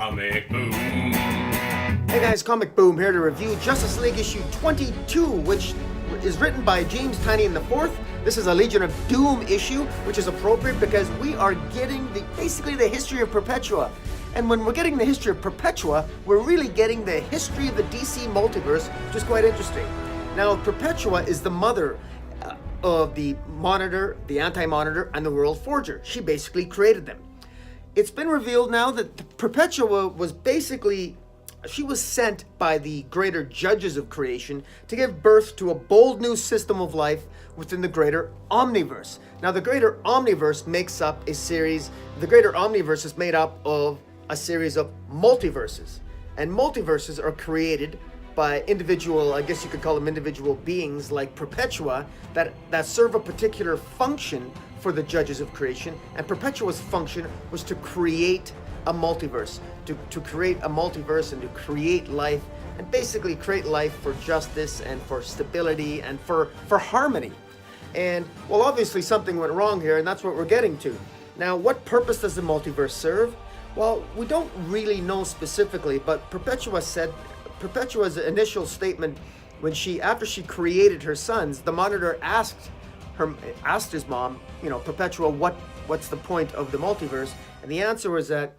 Comic Boom. Hey guys, Comic Boom here to review Justice League issue 22, which is written by James Tynion IV. This is a Legion of Doom issue, which is appropriate because we are getting basically the history of Perpetua. And when we're getting the history of Perpetua, we're really getting the history of the DC multiverse, which is quite interesting. Now, Perpetua is the mother of the Monitor, the AntiMonitor, and the World Forger. She basically created them. It's been revealed now that Perpetua was basically, she was sent by the greater judges of creation to give birth to a bold new system of life within the greater omniverse. Now, the greater omniverse makes up a series, the greater omniverse is made up of a series of multiverses. And multiverses are created by individual, I guess you could call them individual beings like Perpetua that serve a particular function for the judges of creation. And Perpetua's function was to create a multiverse, to create a multiverse and to create life, and basically create life for justice and for stability and for harmony. And well, obviously something went wrong here, and that's what we're getting to. Now, what purpose does the multiverse serve? Well, we don't really know specifically, but Perpetua's initial statement when after she created her sons, the Monitor asked his mom, Perpetua, what's the point of the multiverse? And the answer was that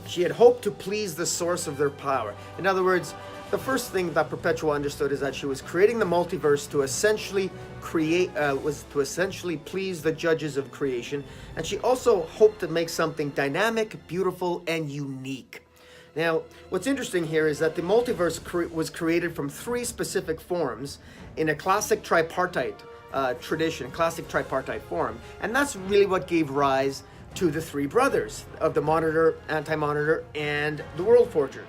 she had hoped to please the source of their power. In other words, the first thing that Perpetua understood is that she was creating the multiverse to essentially please the judges of creation, and she also hoped to make something dynamic, beautiful, and unique. Now, what's interesting here is that the multiverse was created from three specific forms in a classic tripartite tradition, classic tripartite form, and that's really what gave rise to the three brothers of the Monitor, AntiMonitor, and the World Forger.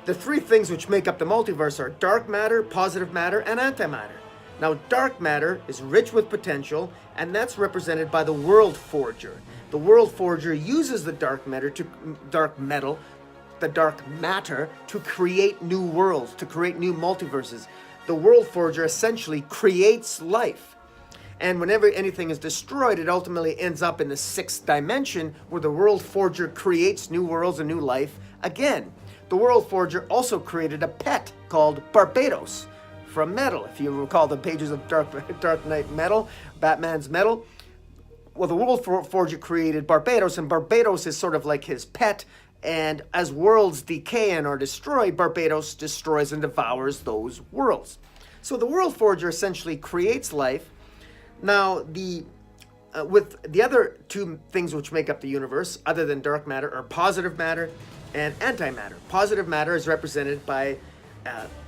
The three things which make up the multiverse are dark matter, positive matter, and antimatter. Now, dark matter is rich with potential, and that's represented by the World Forger. The World Forger uses the dark matter to create new worlds, to create new multiverses. The World Forger essentially creates life. And whenever anything is destroyed, it ultimately ends up in the sixth dimension where the World Forger creates new worlds and new life again. The World Forger also created a pet called Barbados from Metal. If you recall the pages of Dark Knight Metal, Batman's Metal, well, the World Forger created Barbados, and Barbados is sort of like his pet. And as worlds decay and are destroyed, Barbados destroys and devours those worlds. So the World Forger essentially creates life. Now, with the other two things which make up the universe, other than dark matter, are positive matter and antimatter. Positive matter is represented by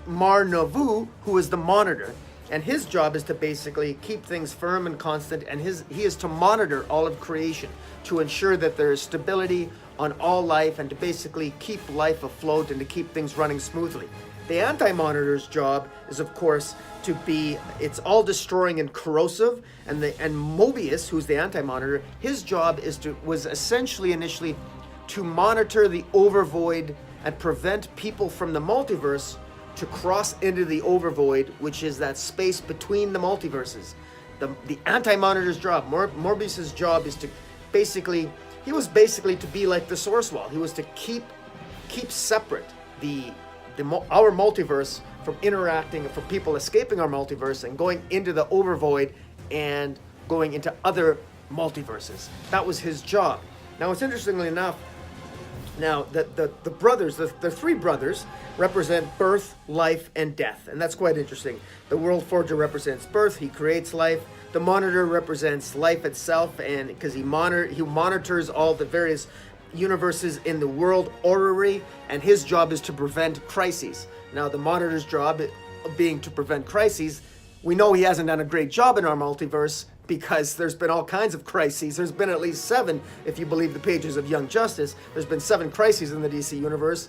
Mar Novu, who is the Monitor, and his job is to basically keep things firm and constant, and he is to monitor all of creation, to ensure that there is stability on all life, and to basically keep life afloat and to keep things running smoothly. The Anti-Monitor's job is, of course, it's all destroying and corrosive, and Mobius, who's the Anti-Monitor, his job was essentially initially to monitor the overvoid and prevent people from the multiverse to cross into the overvoid, which is that space between the multiverses. The Anti-Monitor's job, Morbius's job, is to he was basically to be like the source wall. He was to keep separate our multiverse from interacting, from people escaping our multiverse and going into the overvoid and going into other multiverses. That was his job. Now, it's interestingly enough, now the brothers, the three brothers, represent birth, life, and death, and that's quite interesting. The World Forger represents birth; he creates life. The Monitor represents life itself, and because he monitors all the various universes in the world orrery, and his job is to prevent crises. Now, the Monitor's job being to prevent crises, we know he hasn't done a great job in our multiverse because there's been all kinds of crises. There's been at least 7, if you believe the pages of Young Justice. There's been 7 crises in the DC universe.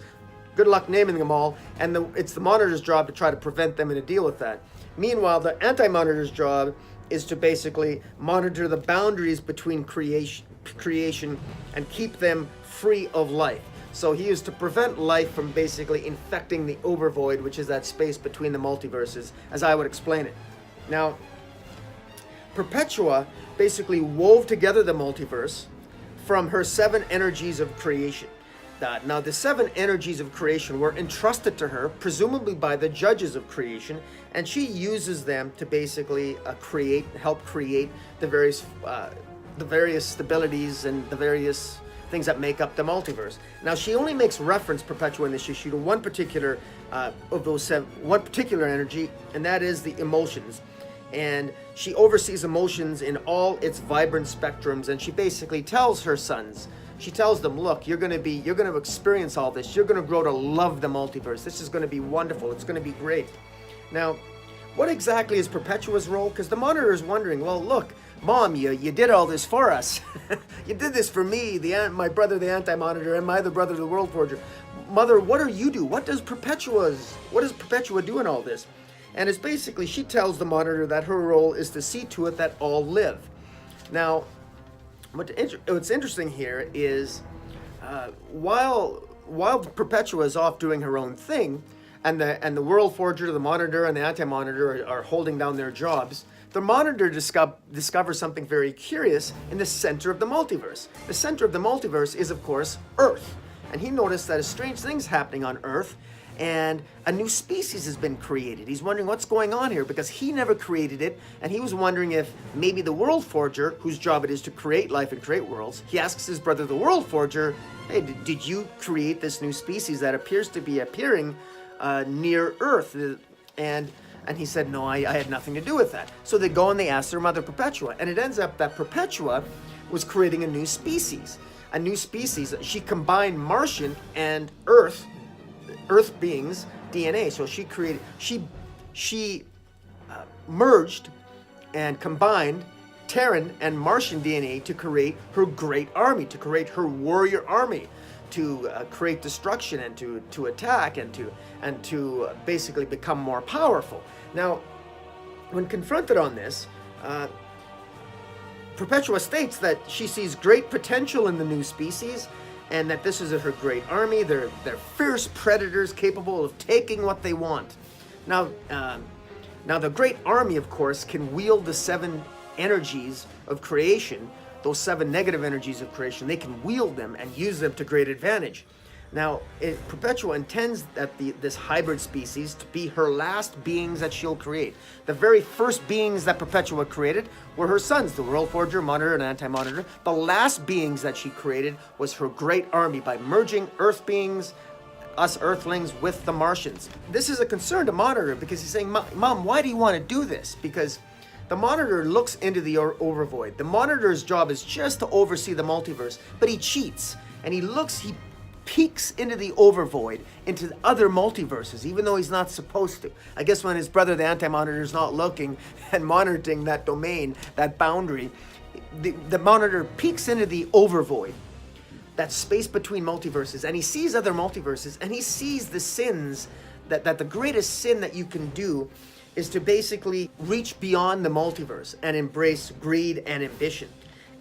Good luck naming them all, and it's the Monitor's job to try to prevent them and to deal with that. Meanwhile, the Anti-Monitor's job is to basically monitor the boundaries between creation and keep them free of life. So he is to prevent life from basically infecting the overvoid, which is that space between the multiverses, as I would explain it. Now, Perpetua basically wove together the multiverse from her 7 energies of creation. Now, the 7 energies of creation were entrusted to her, presumably by the judges of creation, and she uses them to basically help create the various stabilities and the various things that make up the multiverse. Now, she only makes reference, Perpetua, in this issue to one particular one particular energy, and that is the emotions. And she oversees emotions in all its vibrant spectrums, and she basically tells her sons, she tells them, look, you're going to experience all this. You're going to grow to love the multiverse. This is going to be wonderful. It's going to be great. Now, what exactly is Perpetua's role? Because the Monitor is wondering, well, look, Mom, you did all this for us. You did this for me, my brother, the AntiMonitor, and my other brother, the World Forger. Mother, what do you do? What does Perpetua do in all this? And it's basically, she tells the Monitor that her role is to see to it that all live. Now, what's interesting here is, while Perpetua is off doing her own thing, and the World Forger, the Monitor, and the AntiMonitor are holding down their jobs, the Monitor discovers something very curious in the center of the multiverse. The center of the multiverse is, of course, Earth. And he noticed that a strange thing's happening on Earth, and a new species has been created. He's wondering what's going on here because he never created it, and he was wondering if maybe the World Forger, whose job it is to create life and create worlds, he asks his brother, the World Forger, hey, did you create this new species that appears to be appearing near Earth? And he said, no, I had nothing to do with that. So they go and they ask their mother, Perpetua, and it ends up that Perpetua was creating a new species. A new species. She combined Martian and Earth beings' DNA. So she merged and combined Terran and Martian DNA to create her great army, to create her warrior army, to create destruction and to attack and to basically become more powerful. Now, when confronted on this, Perpetua states that she sees great potential in the new species, and that this is her great army. They're fierce predators capable of taking what they want. Now, the great army, of course, can wield the 7 energies of creation. Those 7 negative energies of creation, they can wield them and use them to great advantage. Now, Perpetua intends that this hybrid species to be her last beings that she'll create. The very first beings that Perpetua created were her sons, the World Forger, Monitor, and AntiMonitor. The last beings that she created was her great army by merging Earth beings, us Earthlings, with the Martians. This is a concern to Monitor because he's saying, Mom, why do you want to do this? Because the Monitor looks into the overvoid. The Monitor's job is just to oversee the multiverse, but he cheats, and he peeks into the overvoid, into other multiverses, even though he's not supposed to. I guess when his brother, the AntiMonitor, is not looking and monitoring that domain, that boundary, the Monitor peeks into the overvoid, that space between multiverses, and he sees other multiverses, and he sees the sins, that the greatest sin that you can do is to basically reach beyond the multiverse and embrace greed and ambition.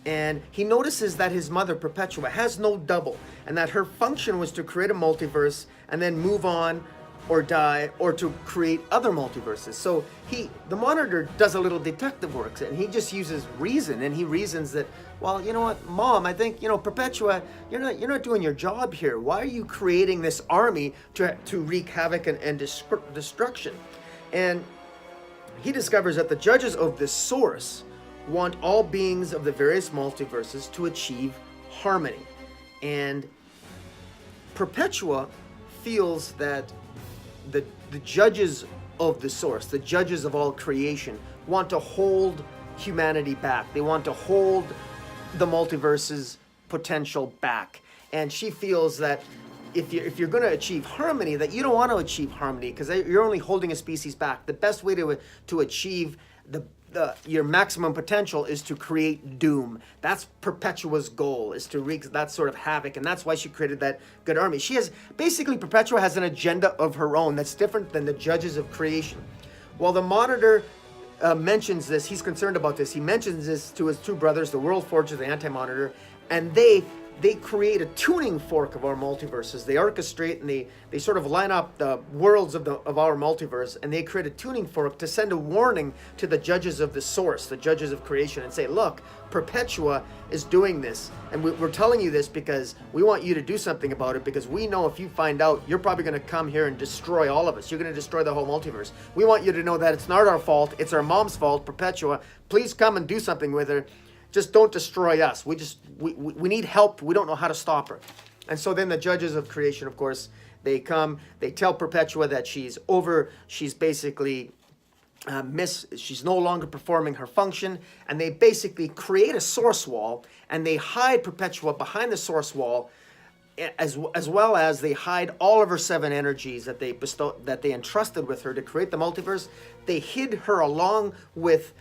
And he notices that his mother, Perpetua, has no double, and that her function was to create a multiverse and then move on or die, or to create other multiverses. So the Monitor does a little detective work, and he just uses reason, and he reasons that, well, you know what, Mom, I think, Perpetua, you're not doing your job here. Why are you creating this army to wreak havoc and destruction? And he discovers that the judges of this source want all beings of the various multiverses to achieve harmony. And Perpetua feels that the judges of the source, the judges of all creation, want to hold humanity back. They want to hold the multiverse's potential back. And she feels that if you're going to achieve harmony, that you don't want to achieve harmony because you're only holding a species back. The best way to achieve your maximum potential is to create doom. That's Perpetua's goal, is to wreak that sort of havoc, and that's why she created that good army. Perpetua has an agenda of her own that's different than the judges of creation. While the Monitor mentions this, he's concerned about this. He mentions this to his 2 brothers, the World Forger, the AntiMonitor, and they they create a tuning fork of our multiverses. They orchestrate and they sort of line up the worlds of our multiverse, and they create a tuning fork to send a warning to the judges of the source, the judges of creation, and say, look, Perpetua is doing this, and we're telling you this because we want you to do something about it, because we know if you find out, you're probably going to come here and destroy all of us. You're going to destroy the whole multiverse. We want you to know that it's not our fault, it's our mom's fault, Perpetua. Please come and do something with her. Just don't destroy us. We need help. We don't know how to stop her. And so then the judges of creation, of course, they come, they tell Perpetua that she's basically she's no longer performing her function, and they basically create a source wall, and they hide Perpetua behind the source wall, as well as they hide all of her 7 energies that they entrusted with her to create the multiverse. They hid her along with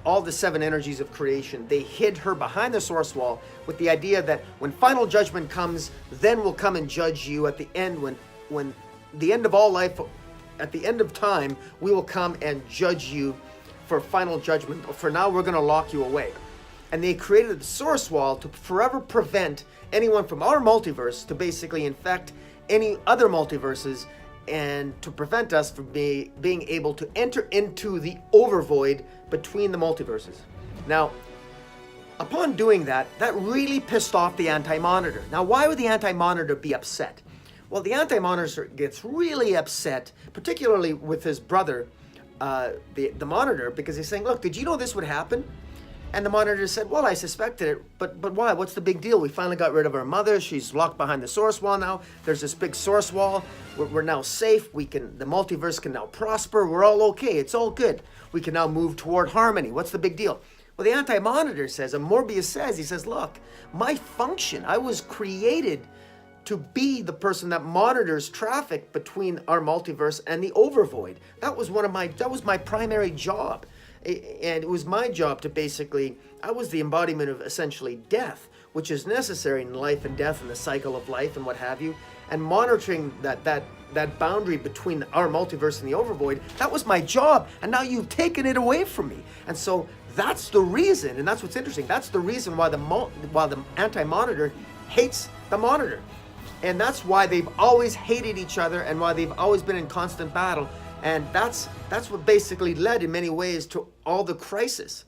all the 7 energies of creation. They hid her behind the source wall with the idea that when final judgment comes, then we'll come and judge you at the end. When the end of all life, at the end of time, we will come and judge you for final judgment. But for now, we're going to lock you away. And they created the source wall to forever prevent anyone from our multiverse to basically infect any other multiverses, and to prevent us from being able to enter into the overvoid between the multiverses. Now, upon doing that, that really pissed off the AntiMonitor. Now, why would the AntiMonitor be upset? Well, the AntiMonitor gets really upset, particularly with his brother, the Monitor, because he's saying, look, did you know this would happen? And the Monitor said, well, I suspected it, but why? What's the big deal? We finally got rid of our mother. She's locked behind the source wall now. There's this big source wall. We're now safe. The multiverse can now prosper. We're all okay. It's all good. We can now move toward harmony. What's the big deal? Well, the AntiMonitor says, and Morbius says, he says, look, my function, I was created to be the person that monitors traffic between our multiverse and the overvoid. That was my primary job. And it was my job to basically, I was the embodiment of essentially death, which is necessary in life and death and the cycle of life and what have you. And monitoring that boundary between our multiverse and the overvoid, that was my job. And now you've taken it away from me. And so that's the reason, and that's what's interesting, that's the reason why the AntiMonitor hates the Monitor. And that's why they've always hated each other, and why they've always been in constant battle. And that's what basically led in many ways to all the crisis.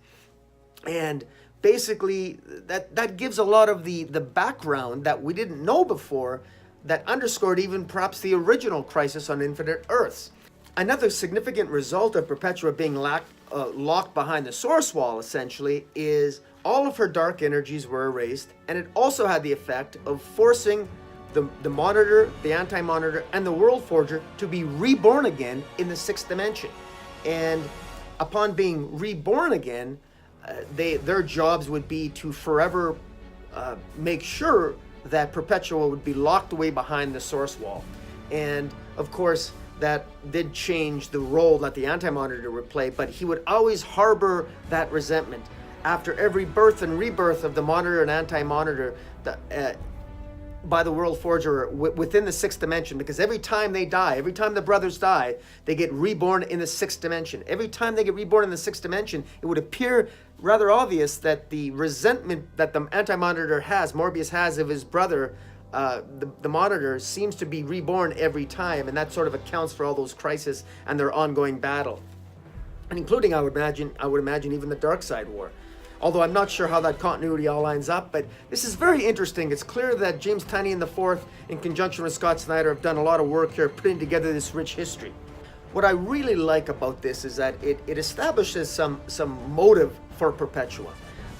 And basically that gives a lot of the background that we didn't know before, that underscored even perhaps the original crisis on Infinite Earths. Another significant result of Perpetua being locked behind the source wall, essentially, is all of her dark energies were erased, and it also had the effect of forcing the Monitor, the AntiMonitor, and the World Forger to be reborn again in the 6th dimension. And upon being reborn again, their jobs would be to forever make sure that Perpetua would be locked away behind the source wall. And of course, that did change the role that the AntiMonitor would play, but he would always harbor that resentment. After every birth and rebirth of the Monitor and AntiMonitor, by the World Forger within the 6th dimension, because every time they die, every time the brothers die, they get reborn in the 6th dimension. Every time they get reborn in the 6th dimension, it would appear rather obvious that the resentment that the AntiMonitor has, Morbius has, of his brother, the Monitor, seems to be reborn every time, and that sort of accounts for all those crises and their ongoing battle, and including, I would imagine, even the Darkseid War. Although I'm not sure how that continuity all lines up, but this is very interesting. It's clear that James Tynion IV, in conjunction with Scott Snyder, have done a lot of work here putting together this rich history. What I really like about this is that it establishes some motive for Perpetua.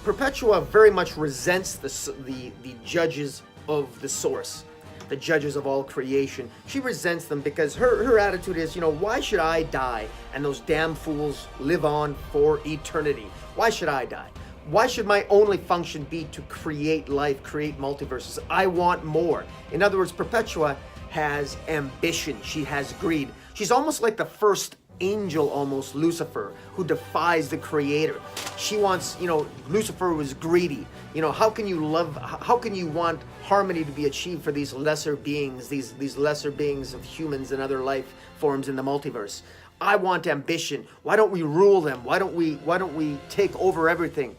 Perpetua very much resents the judges of the source, the judges of all creation. She resents them because her attitude is, why should I die and those damn fools live on for eternity? Why should I die? Why should my only function be to create life, create multiverses? I want more. In other words, Perpetua has ambition. She has greed. She's almost like the first angel, almost, Lucifer, who defies the creator. She wants, Lucifer was greedy. How can you want harmony to be achieved for these lesser beings, these lesser beings of humans and other life forms in the multiverse? I want ambition. Why don't we rule them? Why don't we take over everything?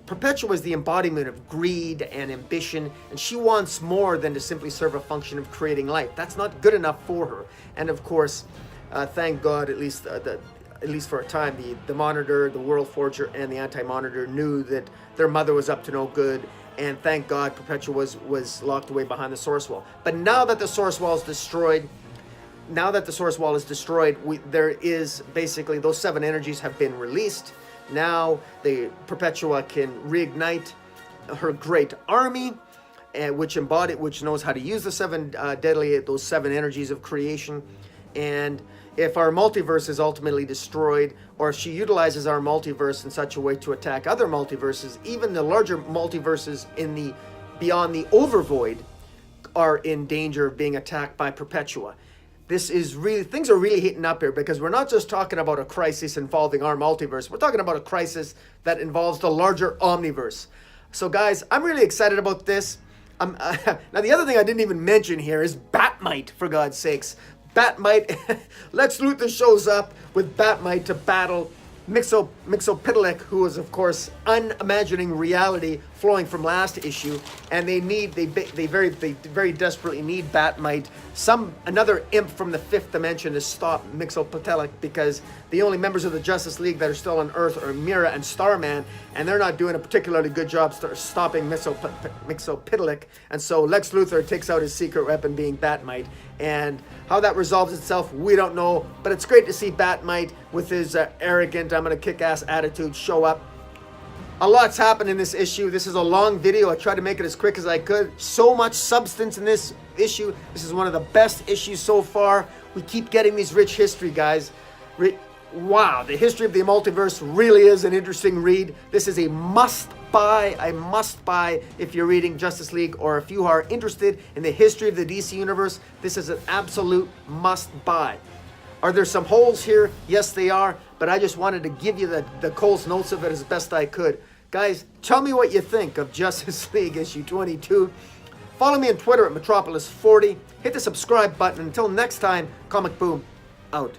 Perpetua is the embodiment of greed and ambition, and she wants more than to simply serve a function of creating life. That's not good enough for her. And of course, thank God, at least for a time, the Monitor, the World Forger, and the AntiMonitor knew that their mother was up to no good, and thank God Perpetua was locked away behind the Source Wall. But now that the Source Wall is destroyed, there is basically, those 7 energies have been released. Now the Perpetua can reignite her great army, which knows how to use the 7 those 7 energies of creation. And if our multiverse is ultimately destroyed, or if she utilizes our multiverse in such a way to attack other multiverses, even the larger multiverses beyond the overvoid are in danger of being attacked by Perpetua. Things are really heating up here, because we're not just talking about a crisis involving our multiverse. We're talking about a crisis that involves the larger omniverse. So guys, I'm really excited about this. Now the other thing I didn't even mention here is Batmite, for God's sakes. Batmite, Lex Luthor shows up with Batmite to battle Mxyzptlx, who is of course unimagining reality flowing from last issue, and they very desperately need Batmite, another imp from the 5th dimension, to stop Mxyzptlx, because the only members of the Justice League that are still on Earth are Mira and Starman, and they're not doing a particularly good job stopping Mxyzptlx. And so Lex Luthor takes out his secret weapon, being Batmite, and how that resolves itself, we don't know, but it's great to see Batmite with his arrogant, I'm gonna kick ass attitude show up. A lot's happened in this issue. This is a long video. I tried to make it as quick as I could. So much substance in this issue. This is one of the best issues so far. We keep getting these rich history, guys. Wow, the history of the multiverse really is an interesting read. This is a must-buy. I must-buy if you're reading Justice League, or if you are interested in the history of the DC Universe. This is an absolute must-buy. Are there some holes here? Yes, they are. But I just wanted to give you the Cole's notes of it as best I could. Guys, tell me what you think of Justice League issue 22. Follow me on Twitter at Metropolis40. Hit the subscribe button. Until next time, Comic Boom out.